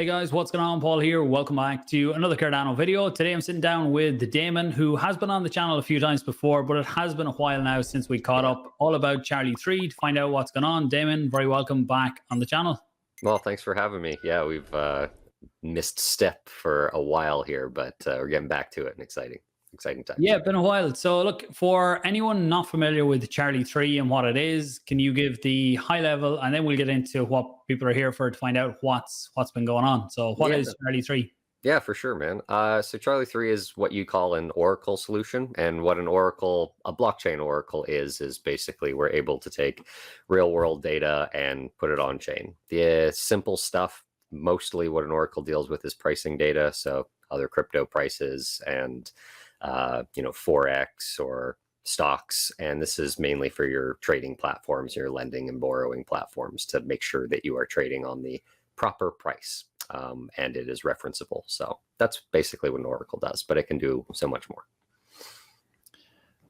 Hey guys, what's going on? Paul here. Welcome back to another Cardano video. Today I'm sitting down with Damon, who has been on the channel a few times before, but it has been a while now since we caught up all about Charli3 to find out what's going on. Damon, very welcome back on the channel. Well, thanks for having me. Yeah, we've missed step for a while here, but we're getting back to it and exciting times. Yeah, been a while. So look, for anyone not familiar with Charli3 and what it is, can you give the high level and then we'll get into what people are here for to find out what's been going on. So what is Charli3? Yeah, for sure, man. So Charli3 is what you call an oracle solution, and what a blockchain oracle is basically we're able to take real world data and put it on chain. The simple stuff, mostly what an oracle deals with is pricing data, so other crypto prices and Forex or stocks. And this is mainly for your trading platforms, your lending and borrowing platforms, to make sure that you are trading on the proper price. And it is referenceable. So that's basically what an oracle does, but it can do so much more.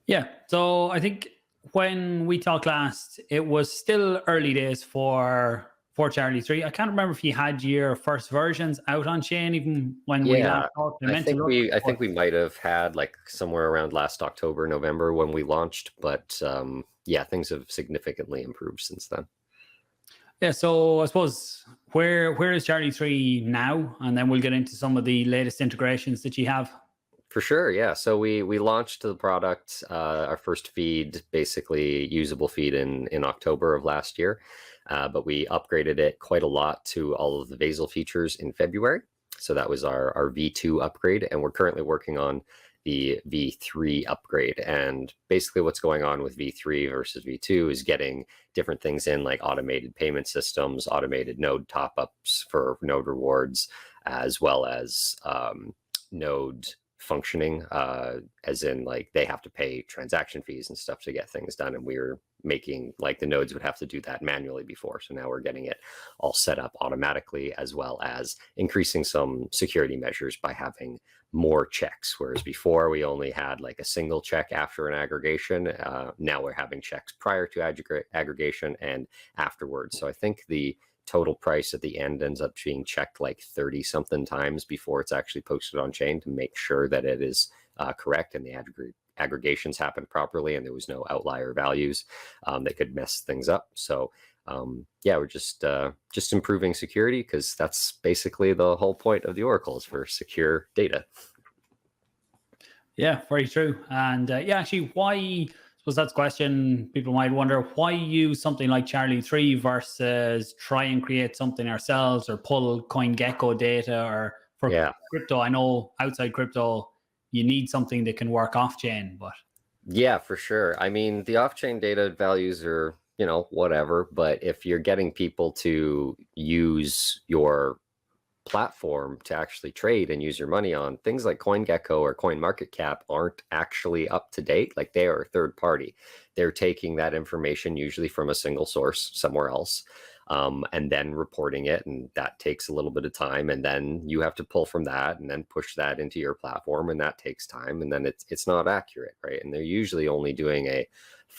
Yeah. So I think when we talked last, it was still early days for Charli3. I can't remember if you had your first versions out on chain even when we last talked. I think we might have had like somewhere around last October, November when we launched, but yeah, things have significantly improved since then. Yeah, so I suppose where is Charli3 now? And then we'll get into some of the latest integrations that you have. For sure, yeah. So we launched the product, our first feed, basically usable feed in October of last year, but we upgraded it quite a lot to all of the Basel features in February. So that was our V2 upgrade, and we're currently working on the V3 upgrade. And basically what's going on with V3 versus V2 is getting different things in, like automated payment systems, automated node top-ups for node rewards, as well as node functioning, as in like they have to pay transaction fees and stuff to get things done. And we were making like the nodes would have to do that manually before. So now we're getting it all set up automatically, as well as increasing some security measures by having more checks. Whereas before we only had like a single check after an aggregation. Now we're having checks prior to aggregation and afterwards. So I think the total price at the end ends up being checked like 30 something times before it's actually posted on chain to make sure that it is correct and the aggregations happened properly and there was no outlier values that could mess things up. So yeah, we're just improving security, because that's basically the whole point of the oracle, is for secure data. Yeah, very true. And yeah, actually, why? Suppose that's a question people might wonder. Why use something like Charli3 versus try and create something ourselves or pull CoinGecko data or for crypto? I know outside crypto, you need something that can work off chain, but yeah, for sure. I mean, the off-chain data values are, whatever, but if you're getting people to use your platform to actually trade and use your money on, things like CoinGecko or CoinMarketCap aren't actually up to date. Like, they are third party. They're taking that information usually from a single source somewhere else, and then reporting it, and that takes a little bit of time, and then you have to pull from that and then push that into your platform, and that takes time, and then it's not accurate, right? And they're usually only doing a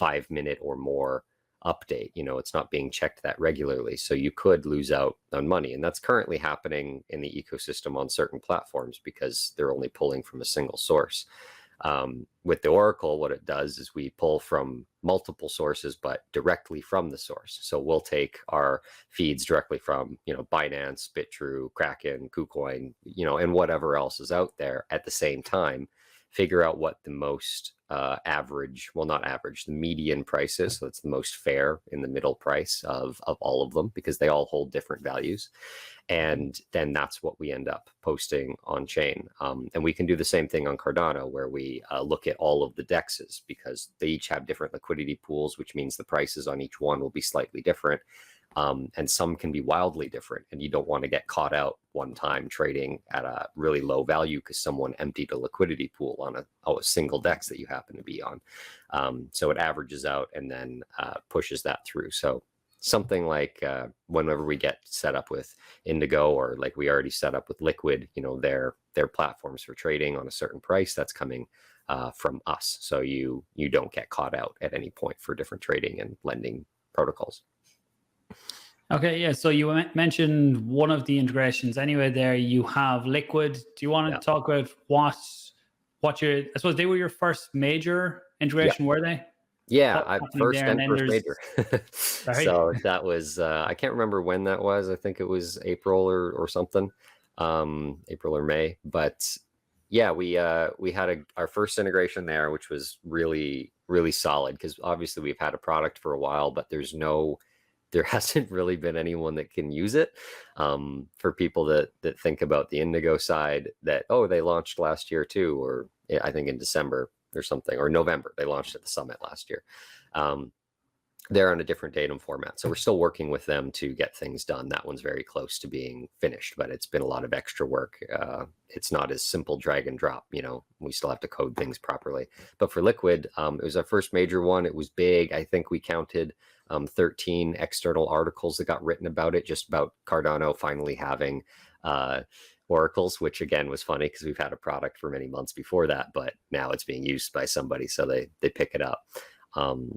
5-minute or more update. It's not being checked that regularly, so you could lose out on money. And that's currently happening in the ecosystem on certain platforms because they're only pulling from a single source. With the oracle, what it does is we pull from multiple sources, but directly from the source. So we'll take our feeds directly from Binance, Bitrue, Kraken, KuCoin, and whatever else is out there at the same time, figure out what the most the median price is. So it's the most fair in the middle price of all of them, because they all hold different values. And then that's what we end up posting on chain. And we can do the same thing on Cardano, where we look at all of the dexes, because they each have different liquidity pools, which means the prices on each one will be slightly different. And some can be wildly different, and you don't want to get caught out one time trading at a really low value because someone emptied a liquidity pool on a single dex that you happen to be on. So it averages out and then pushes that through. So something like whenever we get set up with Indigo, or like we already set up with Liqwid, their platforms for trading on a certain price, that's coming from us. So you don't get caught out at any point for different trading and lending protocols. Okay, yeah. So you mentioned one of the integrations. Anyway, there you have Liqwid. Do you want Yeah. to talk about what your? I suppose they were your first major Yeah. integration, were they? Yeah, What was I happening first there? And and then first there's major. right. So that was I can't remember when that was. I think it was April or something, April or May. But yeah, we had our first integration there, which was really solid because obviously we've had a product for a while, but there hasn't really been anyone that can use it. For people that think about the Indigo side, that they launched last year too, or I think in December or something, or November. They launched at the summit last year. They're on a different datum format, so we're still working with them to get things done. That one's very close to being finished, but it's been a lot of extra work. It's not as simple drag and drop. We still have to code things properly. But for Liqwid, it was our first major one. It was big. I think we counted 13 external articles that got written about it, just about Cardano finally having oracles, which again was funny because we've had a product for many months before that, but now it's being used by somebody, so they pick it up.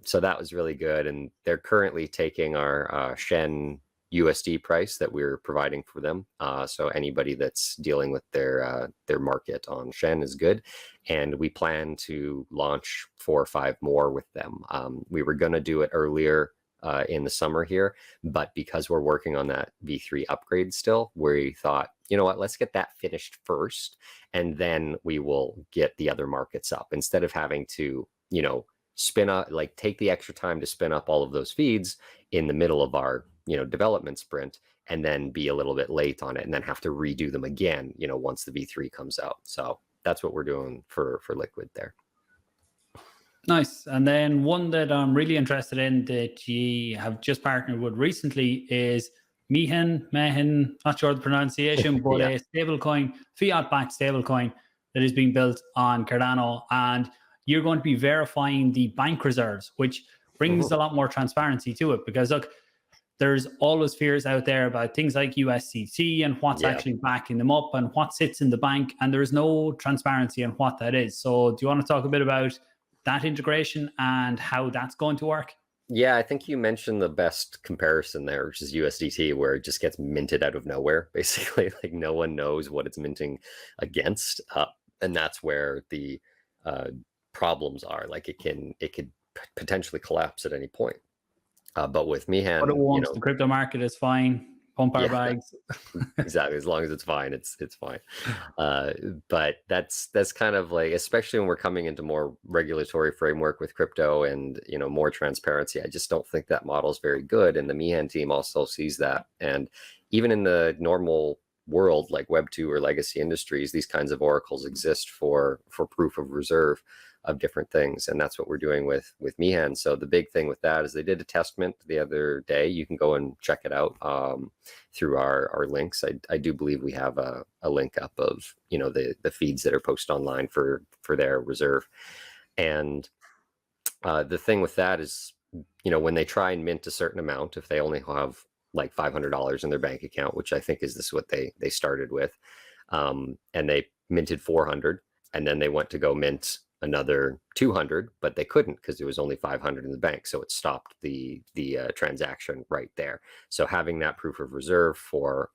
So that was really good, and they're currently taking our Shen USD price that we're providing for them. So anybody that's dealing with their market on Shen is good, and we plan to launch 4 or 5 more with them. We were going to do it earlier in the summer here, but because we're working on that V3 upgrade still, we thought, you know what, let's get that finished first, and then we will get the other markets up instead of having to, spin up, like take the extra time to spin up all of those feeds in the middle of our, development sprint, and then be a little bit late on it and then have to redo them again, once the V3 comes out. So that's what we're doing for Liqwid there. Nice. And then one that I'm really interested in that you have just partnered with recently is Mehen, not sure the pronunciation, but Yeah. a stablecoin, fiat-backed stablecoin that is being built on Cardano. And you're going to be verifying the bank reserves, which brings a lot more transparency to it. Because look, there's always fears out there about things like USDT and what's actually backing them up and what sits in the bank. And there's no transparency on what that is. So do you want to talk a bit about that integration and how that's going to work? Yeah, I think you mentioned the best comparison there, which is USDT, where it just gets minted out of nowhere. Basically, like no one knows what it's minting against, and that's where the problems are. Like it could potentially collapse at any point. But with Mehen, What it wants, the crypto market is fine. Pump our bags. Exactly. As long as it's fine, it's fine. But that's kind of like, especially when we're coming into more regulatory framework with crypto and more transparency, I just don't think that model is very good. And the Mehen team also sees that. And even in the normal world, like Web2 or legacy industries, these kinds of oracles exist for proof of reserve of different things, and that's what we're doing with Mehen. So the big thing with that is they did a testament the other day. You can go and check it out through our links. I do believe we have a link up of the feeds that are posted online for their reserve. And the thing with that is, when they try and mint a certain amount, if they only have like $500 in their bank account, which I think is what they started with, and they minted 400, and then they went to go mint another 200, but they couldn't because there was only 500 in the bank, so it stopped the transaction right there. So having that proof of reserve for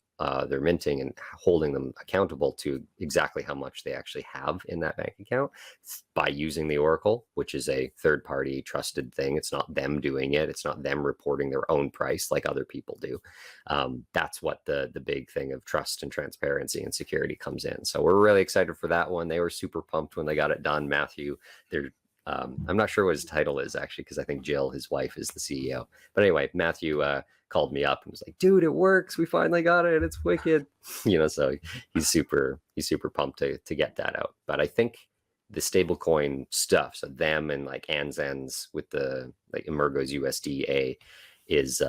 their minting and holding them accountable to exactly how much they actually have in that bank account by using the Oracle, which is a third-party trusted thing. It's not them doing it. It's not them reporting their own price like other people do. That's what the big thing of trust and transparency and security comes in. So we're really excited for that one. They were super pumped when they got it done. Matthew, I'm not sure what his title is actually, because I think Jill, his wife, is the CEO. But anyway, Matthew called me up and was like, dude, it works. We finally got it. It's wicked. So he's super pumped to get that out. But I think the stablecoin stuff, so them and like Anzen's with the like Emergo's USDA is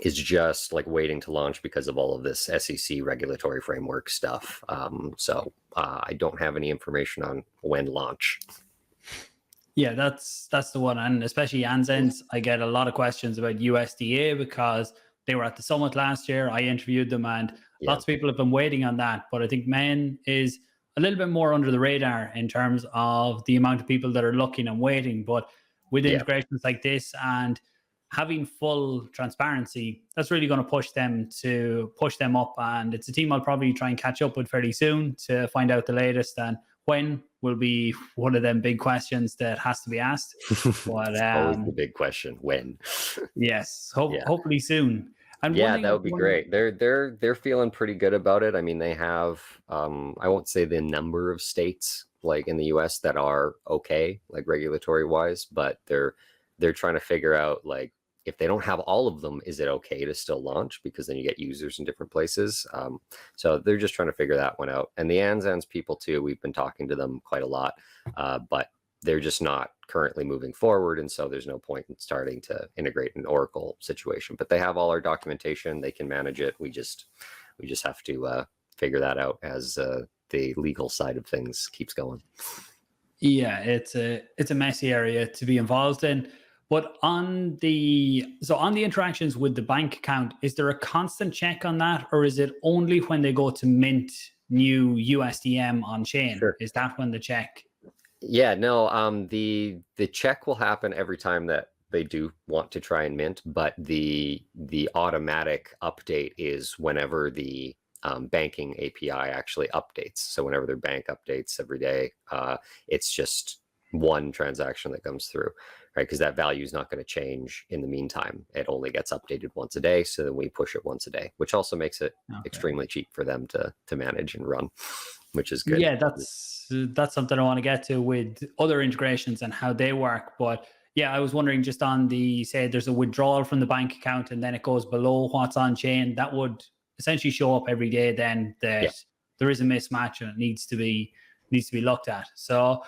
just like waiting to launch because of all of this SEC regulatory framework stuff. So I don't have any information on when launch. Yeah, that's the one. And especially Anzen's, I get a lot of questions about USDA because they were at the summit last year. I interviewed them, and lots of people have been waiting on that. But I think Mehen is a little bit more under the radar in terms of the amount of people that are looking and waiting. But with integrations like this, and having full transparency, that's really going to push them up. And it's a team I'll probably try and catch up with fairly soon to find out the latest. And when will be one of them big questions that has to be asked. But It's always the big question, when? Yes, Yeah. hopefully soon. And Yeah, that would be great. They're feeling pretty good about it. I mean, they have I won't say the number of states like in the US that are okay, like regulatory wise, but they're trying to figure out, like, if they don't have all of them, is it okay to still launch? Because then you get users in different places. So they're just trying to figure that one out. And the Anzans people too, we've been talking to them quite a lot, but they're just not currently moving forward. And so there's no point in starting to integrate an Oracle situation, but they have all our documentation. They can manage it. We just have to figure that out as the legal side of things keeps going. Yeah, it's a messy area to be involved in. But on the interactions with the bank account, is there a constant check on that, or is it only when they go to mint new USDM on chain? Sure. Is that when the check? Yeah, no, the check will happen every time that they do want to try and mint, but the automatic update is whenever the banking API actually updates. So whenever their bank updates every day, it's just one transaction that comes through, right? Because that value is not going to change in the meantime. It only gets updated once a day. So then we push it once a day, which also makes it extremely cheap for them to manage and run, which is good. Yeah, that's something I want to get to with other integrations and how they work. But yeah, I was wondering just on the, say there's a withdrawal from the bank account and then it goes below what's on chain, that would essentially show up every day then that there is a mismatch and it needs to be looked at. So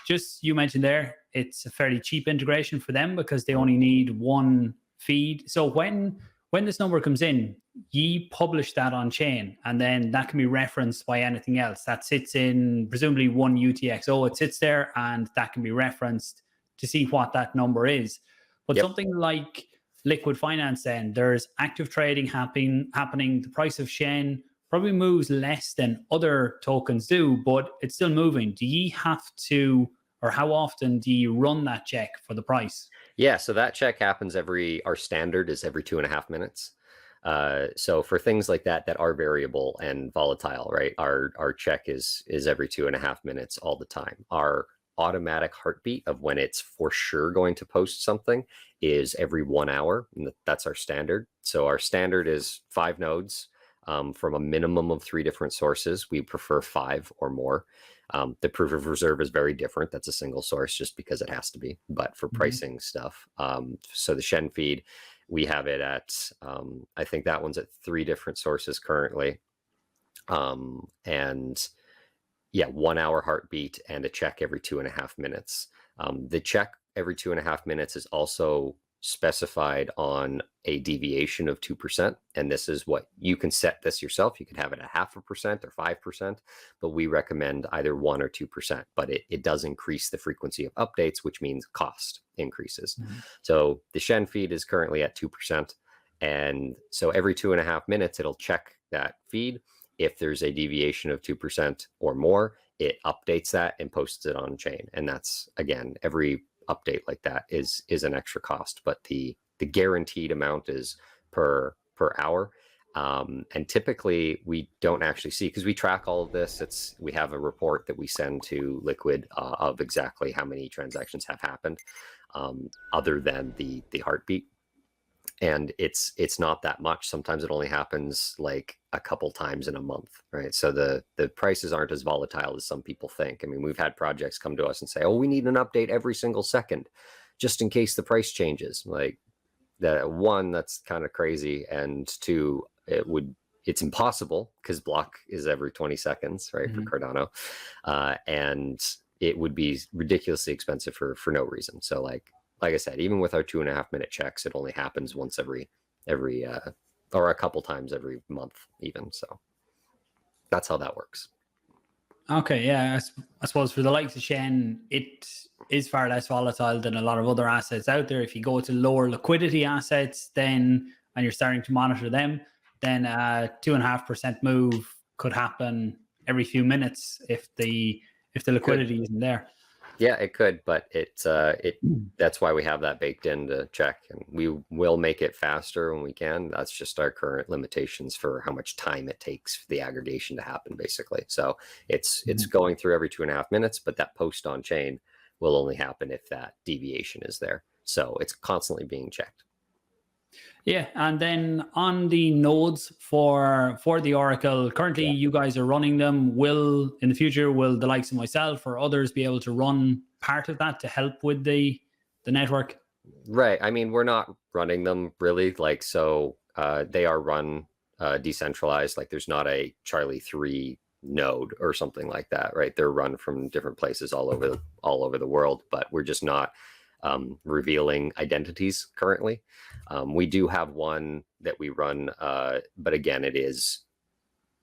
just, you mentioned there, it's a fairly cheap integration for them because they only need one feed. So when this number comes in, ye publish that on chain, and then that can be referenced by anything else that sits in presumably one UTXO. It sits there and that can be referenced to see what that number is. But something like Liqwid Finance, then there's active trading happening. The price of Shen probably moves less than other tokens do, but it's still moving. Do ye have to, or how often do you run that check for the price? Yeah, so that check happens our standard is every 2.5 minutes. So for things like that are variable and volatile, right? Our check is every 2.5 minutes all the time. Our automatic heartbeat of when it's for sure going to post something is every 1 hour. And that's our standard. So our standard is 5 nodes from a minimum of 3 different sources. We prefer 5 or more. The proof of reserve is very different. That's a single source just because it has to be. But for pricing stuff, so the Shen feed, we have it at, I think that one's at 3 different sources currently. And yeah, 1 hour heartbeat and a check every 2.5 minutes. The check every 2.5 minutes is also specified on a deviation of 2%. And this is what you can set this yourself. You can have it at 0.5% or 5%, but we recommend either 1 or 2%, but it does increase the frequency of updates, which means cost increases. So the Shen feed is currently at 2%. And so every 2.5 minutes, it'll check that feed. If there's a deviation of 2% or more, it updates that and posts it on chain. And that's, again, every update like that is an extra cost, but the guaranteed amount is per hour. And typically we don't actually see, because we track all of this. We have a report that we send to Liqwid of exactly how many transactions have happened, other than the heartbeat. And it's not that much. Sometimes it only happens like a couple times in a month, right? So the prices aren't as volatile as some people think. I mean, we've had projects come to us and say, oh, we need an update every single second just in case the price changes. Like, that, one, that's kind of crazy, and 2, it's impossible because block is every 20 seconds, right? For Cardano, and it would be ridiculously expensive for no reason. So like I said, even with our 2.5 minute checks, it only happens once every or a couple times every month even. So that's how that works. Okay, yeah, I suppose for the likes of Shen, it is far less volatile than a lot of other assets out there. If you go to lower liquidity assets, then, and you're starting to monitor them, then a 2.5% move could happen every few minutes if the liquidity isn't there. Yeah, it could, but that's why we have that baked in to check, and we will make it faster when we can. That's just our current limitations for how much time it takes for the aggregation to happen, basically. So it's going through every 2.5 minutes, but that post on chain will only happen if that deviation is there. So it's constantly being checked. Yeah, and then on the nodes for the Oracle, currently you guys are running them. In the future, will the likes of myself or others be able to run part of that to help with the network? Right. I mean, we're not running them really, like, so they are run decentralized. Like, there's not a Charli3 node or something like that, right? They're run from different places all over the world, but we're just not revealing identities currently. We do have one that we run, but again, it is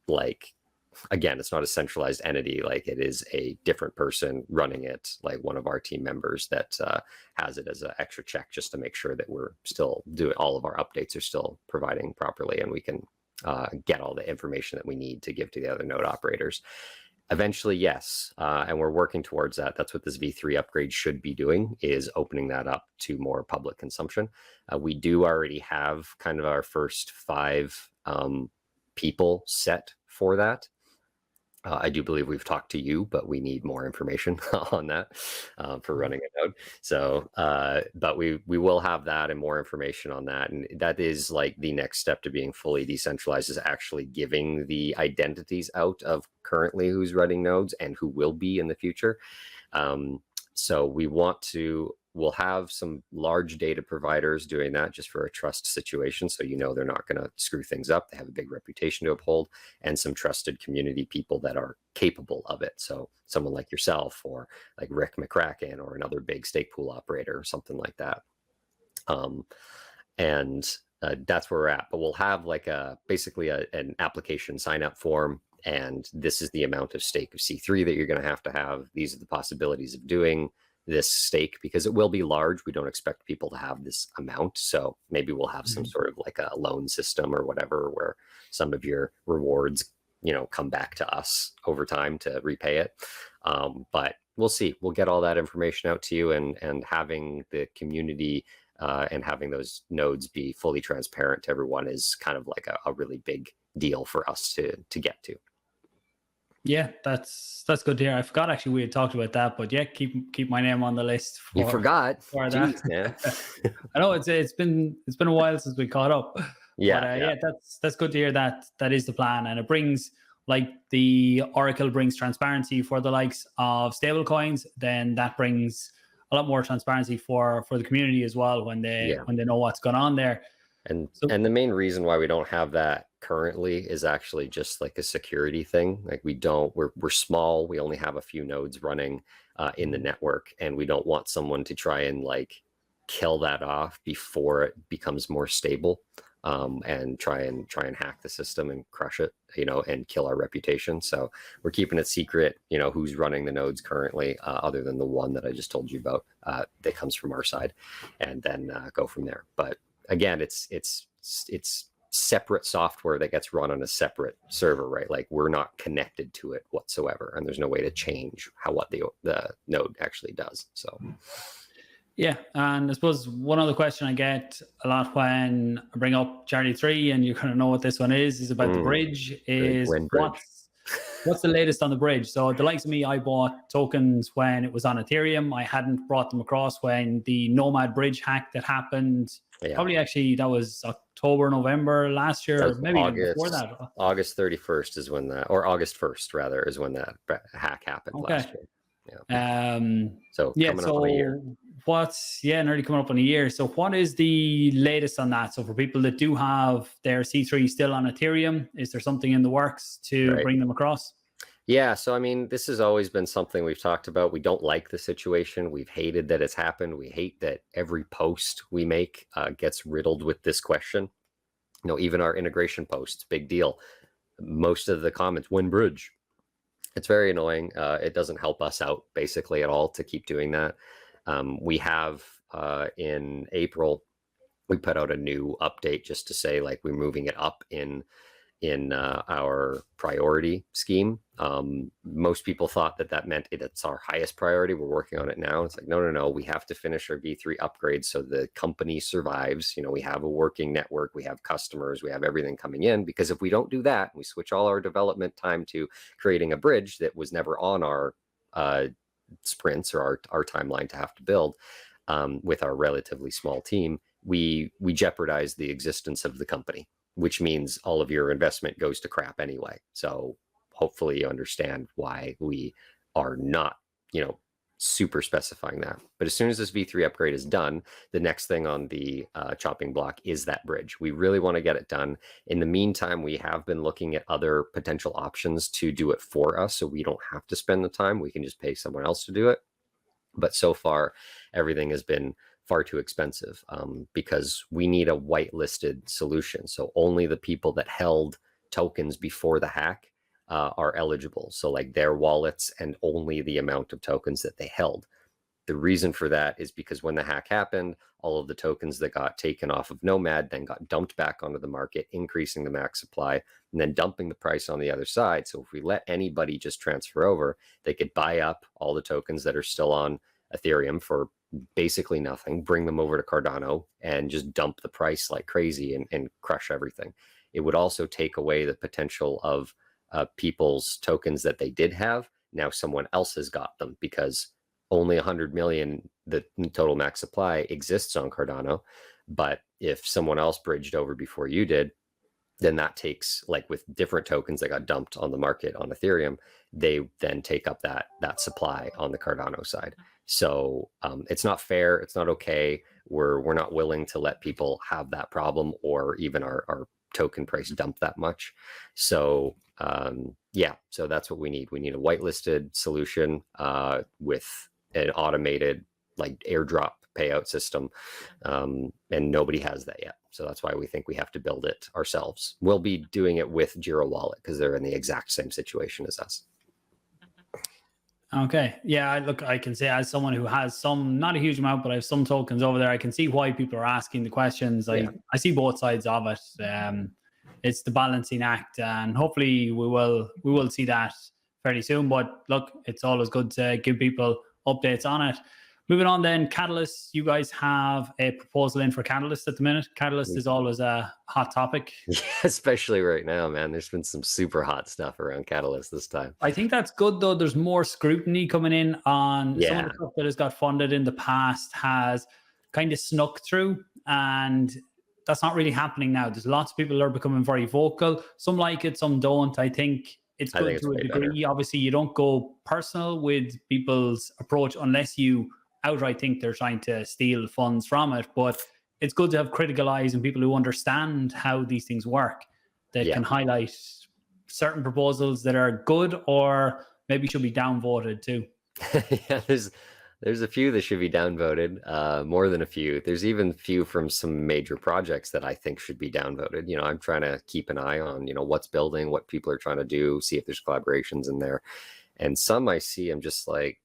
like, again, it's not a centralized entity. Like, it is a different person running it, like one of our team members that has it as an extra check, just to make sure that we're still doing all of our updates are still providing properly, and we can get all the information that we need to give to the other node operators. Eventually, yes, and we're working towards that. That's what this V3 upgrade should be doing, is opening that up to more public consumption. We do already have kind of our first 5 people set for that. I do believe we've talked to you, but we need more information on that for running a node. So, but we will have that and more information on that. And that is like the next step to being fully decentralized, is actually giving the identities out of currently who's running nodes and who will be in the future. So we'll have some large data providers doing that just for a trust situation. So, they're not going to screw things up. They have a big reputation to uphold, and some trusted community people that are capable of it. So someone like yourself, or like Rick McCracken, or another big stake pool operator, or something like that. That's where we're at. But we'll have like basically an application sign up form. And this is the amount of stake of C3 that you're going to have. These are the possibilities of doing this stake, because it will be large. We don't expect people to have this amount. So maybe we'll have some sort of like a loan system or whatever, where some of your rewards, come back to us over time to repay it. But we'll see. We'll get all that information out to you, and having the community and having those nodes be fully transparent to everyone is kind of like a really big deal for us to get to. Yeah, that's good to hear. I forgot actually we had talked about that, but yeah, keep my name on the list. You forgot? Jeez, that, man. I know it's been a while since we caught up. Yeah, but, yeah, that's good to hear that is the plan, and it brings, like, the Oracle brings transparency for the likes of stablecoins. Then that brings a lot more transparency for the community as well, when they know what's going on there. And the main reason why we don't have that currently is actually just like a security thing. Like, we're small. We only have a few nodes running in the network, and we don't want someone to try and like kill that off before it becomes more stable, and try and hack the system and crush it, and kill our reputation. So we're keeping it secret, who's running the nodes currently, other than the one that I just told you about, that comes from our side, and then go from there. But again, it's separate software that gets run on a separate server, right? Like, we're not connected to it whatsoever, and there's no way to change what the node actually does. So yeah, and I suppose one other question I get a lot when I bring up Charli3, and you're going to know what this one is about the bridge, is what's the latest on the bridge? So the likes of me, I bought tokens when it was on Ethereum. I hadn't brought them across when the Nomad bridge hack that happened. Yeah. Probably actually that was October, November last year, or maybe even before that. August 31st is when that, or August 1st rather, is when that hack happened last year. Yeah. So coming up on a year. Nearly coming up on a year. So what is the latest on that? So for people that do have their C3 still on Ethereum, is there something in the works to bring them across? Yeah, so I mean, this has always been something we've talked about. We don't like the situation. We've hated that it's happened. We hate that every post we make gets riddled with this question. Even our integration posts, big deal. Most of the comments, when bridge. It's very annoying. It doesn't help us out basically at all to keep doing that. We have in April, we put out a new update just to say, like, we're moving it up in in our priority scheme. Most people thought that meant it's our highest priority. We're working on it now. It's like, no, we have to finish our V3 upgrade so the company survives. We have a working network, we have customers, we have everything coming in, because if we don't do that, we switch all our development time to creating a bridge that was never on our sprints or our timeline to have to build with our relatively small team, we jeopardize the existence of the company, which means all of your investment goes to crap anyway. So hopefully you understand why we are not, super specifying that. But as soon as this V3 upgrade is done, the next thing on the chopping block is that bridge. We really want to get it done. In the meantime, we have been looking at other potential options to do it for us, so we don't have to spend the time. We can just pay someone else to do it. But so far, everything has been far too expensive because we need a whitelisted solution. So only the people that held tokens before the hack are eligible. So like their wallets and only the amount of tokens that they held. The reason for that is because when the hack happened, all of the tokens that got taken off of Nomad then got dumped back onto the market, increasing the max supply and then dumping the price on the other side. So if we let anybody just transfer over, they could buy up all the tokens that are still on Ethereum for basically nothing, bring them over to Cardano and just dump the price like crazy and crush everything. It would also take away the potential of people's tokens that they did have. Now someone else has got them because only 100 million, the total max supply, exists on Cardano. But if someone else bridged over before you did, then that takes, like with different tokens that got dumped on the market on Ethereum, they then take up that supply on the Cardano side. So it's not fair. It's not okay. We're not willing to let people have that problem or even our token price dump that much. So yeah, so that's what we need. We need a whitelisted solution with an automated like airdrop payout system, and nobody has that yet. So that's why we think we have to build it ourselves. We'll be doing it with Giro Wallet because they're in the exact same situation as us. Okay. Yeah, look, I can say as someone who has some, not a huge amount, but I have some tokens over there, I can see why people are asking the questions. I see both sides of it. It's the balancing act, and hopefully we will see that fairly soon. But look, it's always good to give people updates on it. Moving on then, Catalyst. You guys have a proposal in for Catalyst at the minute. Catalyst is always a hot topic. Yeah, especially right now, man. There's been some super hot stuff around Catalyst this time. I think that's good, though. There's more scrutiny coming in on some of the stuff that has got funded in the past has kind of snuck through, and that's not really happening now. There's lots of people that are becoming very vocal. Some like it, some don't. I think it's good to a degree. Better. Obviously, you don't go personal with people's approach unless you outright think they're trying to steal funds from it. But it's good to have critical eyes and people who understand how these things work that can highlight certain proposals that are good or maybe should be downvoted too. Yeah, there's a few that should be downvoted, more than a few. There's even a few from some major projects that I think should be downvoted. I'm trying to keep an eye on, what's building, what people are trying to do, see if there's collaborations in there. And some I see, I'm just like,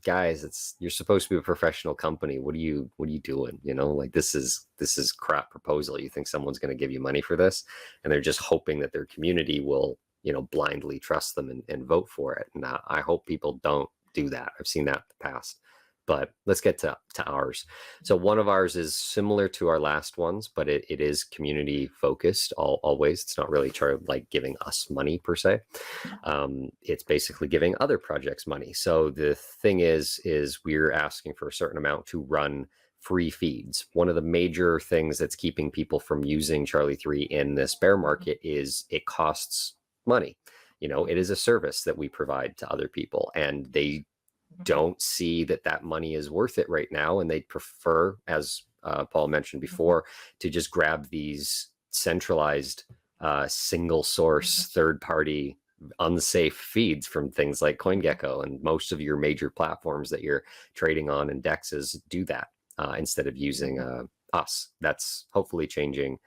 guys, you're supposed to be a professional company. What are you doing? Like this is crap proposal. You think someone's going to give you money for this? And they're just hoping that their community will, blindly trust them and vote for it. And I hope people don't do that. I've seen that in the past. But let's get to ours. So one of ours is similar to our last ones, but it is community focused always. It's not really like giving us money per se. It's basically giving other projects money. So the thing is we're asking for a certain amount to run free feeds. One of the major things that's keeping people from using Charli3 in this bear market is it costs money. It is a service that we provide to other people, and they don't see that money is worth it right now, and they prefer, as Paul mentioned before, to just grab these centralized single source third-party unsafe feeds from things like CoinGecko, and most of your major platforms that you're trading on and dexes do that instead of using us. That's hopefully changing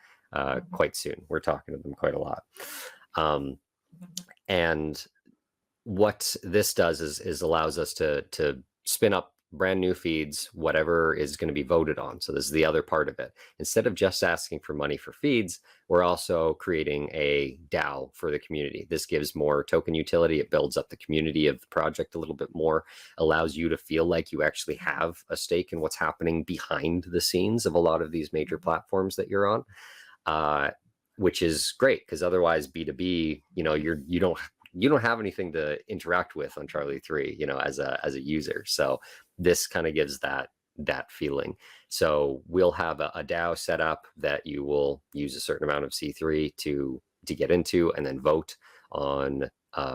quite soon. We're talking to them quite a lot. And what this does is allows us to spin up brand new feeds, whatever is going to be voted on. So this is the other part of it. Instead of just asking for money for feeds, we're also creating a DAO for the community. This gives more token utility. It builds up the community of the project a little bit more, allows you to feel like you actually have a stake in what's happening behind the scenes of a lot of these major platforms that you're on, which is great, because otherwise B2B, you don't have anything to interact with on Charli3, as a user. So this kind of gives that feeling. So we'll have a DAO set up that you will use a certain amount of C3 to get into, and then vote on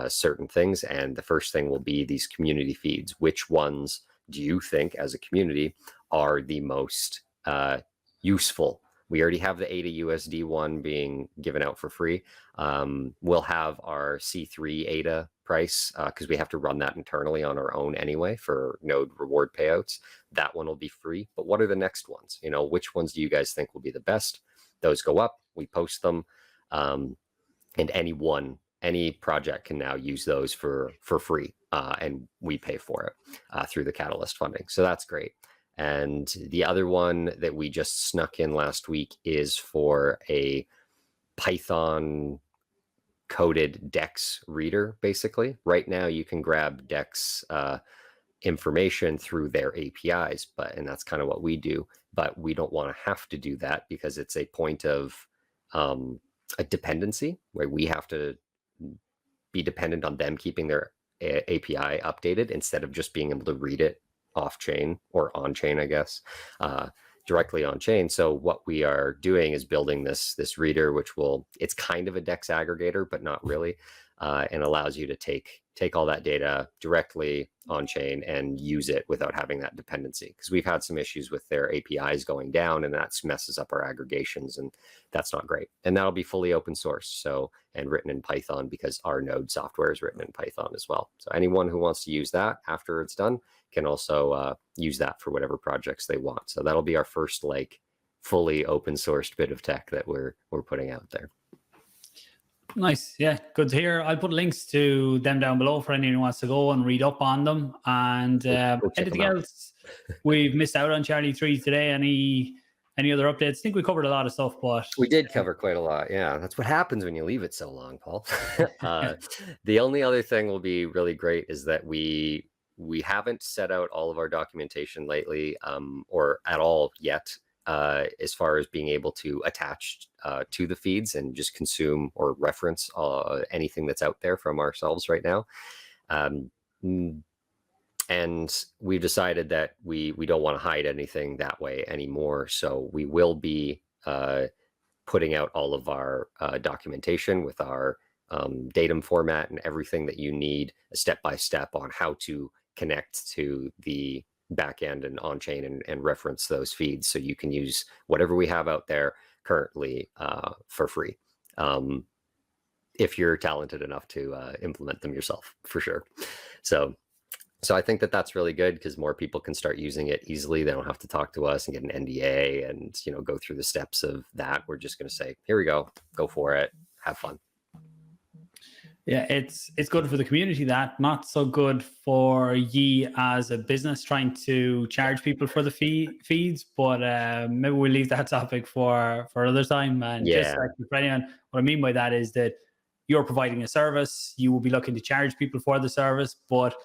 certain things. And the first thing will be these community feeds. Which ones do you think as a community are the most useful? We already have the ADA USD one being given out for free. We'll have our C3 ADA price, because we have to run that internally on our own anyway for node reward payouts. That one will be free. But what are the next ones? Which ones do you guys think will be the best? Those go up, we post them, and any project can now use those for free, and we pay for it through the Catalyst funding. So that's great. And the other one that we just snuck in last week is for a Python coded DEX reader. Basically, right now you can grab DEX information through their APIs, and that's kind of what we do. But we don't want to have to do that, because it's a point of a dependency where we have to be dependent on them keeping their API updated, instead of just being able to read it off chain or on chain, I guess, directly on chain. So what we are doing is building this reader, which it's kind of a DEX aggregator, but not really, and allows you to take all that data directly on chain and use it without having that dependency. Because we've had some issues with their APIs going down, and that messes up our aggregations, and that's not great. And that'll be fully open source, and written in Python, because our node software is written in Python as well. So anyone who wants to use that after it's done can also use that for whatever projects they want. So that'll be our first fully open sourced bit of tech that we're putting out there. Nice. Yeah, good to hear. I'll put links to them down below for anyone who wants to go and read up on them. And anything else we've missed out on Charli3 today? Any other updates? I think we covered a lot of stuff, but we did cover quite a lot. Yeah, that's what happens when you leave it so long, Paul. The only other thing will be really great is that we haven't set out all of our documentation lately, or at all yet, as far as being able to attach to the feeds and just consume or reference anything that's out there from ourselves right now. And we've decided that we don't want to hide anything that way anymore. So we will be putting out all of our documentation with our datum format and everything that you need, step by step, on how to connect to the backend and on chain and reference those feeds, so you can use whatever we have out there currently for free, if you're talented enough to implement them yourself, for sure. So I think that that's really good, because more people can start using it easily. They don't have to talk to us and get an NDA and go through the steps of that. We're just going to say, here we go for it, have fun. Yeah, it's good for the community, that not so good for ye as a business trying to charge people for the feeds. But maybe we'll leave that topic for another time. And just like for anyone, what I mean by that is that you're providing a service, you will be looking to charge people for the service, but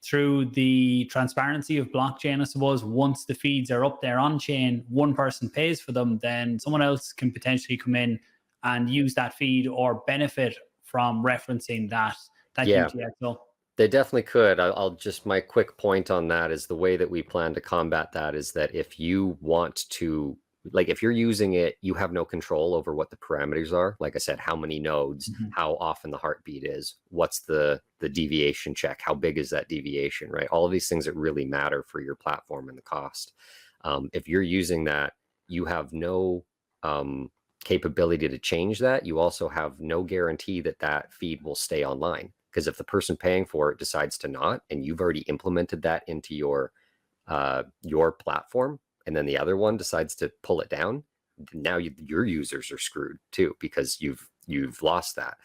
through the transparency of blockchain, I suppose, once the feeds are up there on chain, one person pays for them, then someone else can potentially come in and use that feed or benefit from referencing that UTXO. They definitely could. I'll just, my quick point on that is the way that we plan to combat that is that if you want to, if you're using it, you have no control over what the parameters are. Like I said, how many nodes, how often the heartbeat is, what's the deviation check, how big is that deviation, right? All of these things that really matter for your platform and the cost. If you're using that, you have no capability to change that. You also have no guarantee that that feed will stay online, because if the person paying for it decides to not, and you've already implemented that into your platform, and then the other one decides to pull it down, now your users are screwed too, because you've lost that.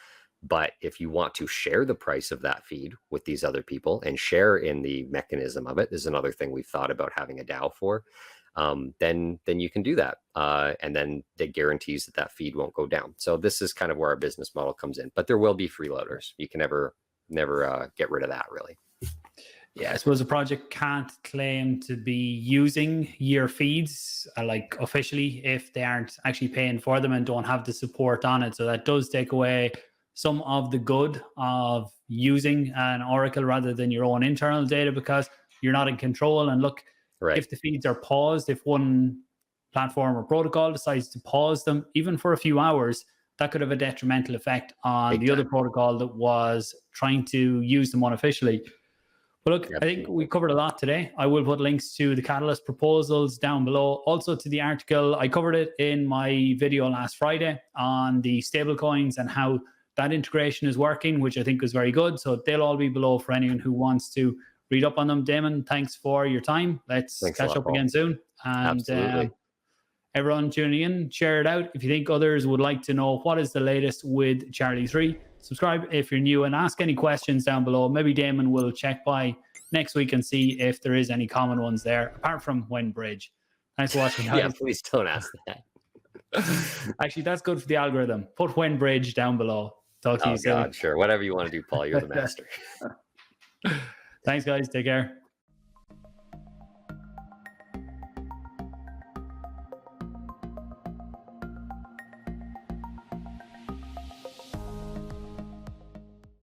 But if you want to share the price of that feed with these other people and share in the mechanism of it, this is another thing we've thought about having a DAO for, then you can do that. And then it guarantees that that feed won't go down. So this is kind of where our business model comes in. But there will be freeloaders. You can never get rid of that, really. Yeah, I suppose a project can't claim to be using your feeds like officially if they aren't actually paying for them and don't have the support on it. So that does take away some of the good of using an Oracle rather than your own internal data, because you're not in control. And look, Right. if the feeds are paused, if one platform or protocol decides to pause them, even for a few hours, that could have a detrimental effect on the other protocol that was trying to use them unofficially. But look, I think we covered a lot today. I will put links to the Catalyst proposals down below. Also to the article, I covered it in my video last Friday on the stablecoins and how that integration is working, which I think was very good. So they'll all be below for anyone who wants to read up on them. Damon, thanks for your time. Let's catch up again soon. And everyone tuning in, share it out. If you think others would like to know what is the latest with Charli3, subscribe if you're new and ask any questions down below. Maybe Damon will check by next week and see if there is any common ones there, apart from when bridge. Thanks for watching, guys. Yeah, please don't ask that. Actually, that's good for the algorithm. Put when bridge down below. Talk to you soon. God, sure. Whatever you want to do, Paul. You're the master. Thanks, guys. Take care.